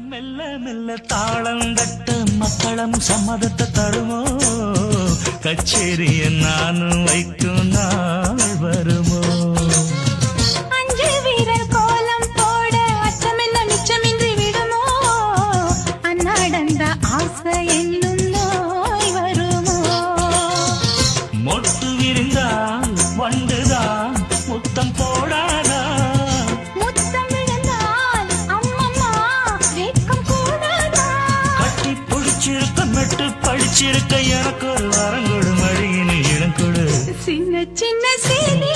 மெல்ல மெல்ல தாளம் தட்ட மக்களும் சம்மதத்தை தருமோ கச்சேரிய நானும் வைக்கும் நாள் வருமோ அஞ்சு வீரர் கோலம் போட அச்சமென்ன மிச்சமின்றி விடுமோ அந்நாடந்த ஆசை என்னும் நோய் வருமோ மொட்டு விரிந்தால் வண்டுதான் முத்தம் போடாதா முத்தம் விழுந்தால் அம்மம்மா வெட்கம் கூடாதா கட்டி பிடிச்சிருக்க மெட்டு படிச்சிருக்க எனக்கு ஒரு வரங்கொடு மழையின் இளங்கொடு சின்ன சின்ன சேதி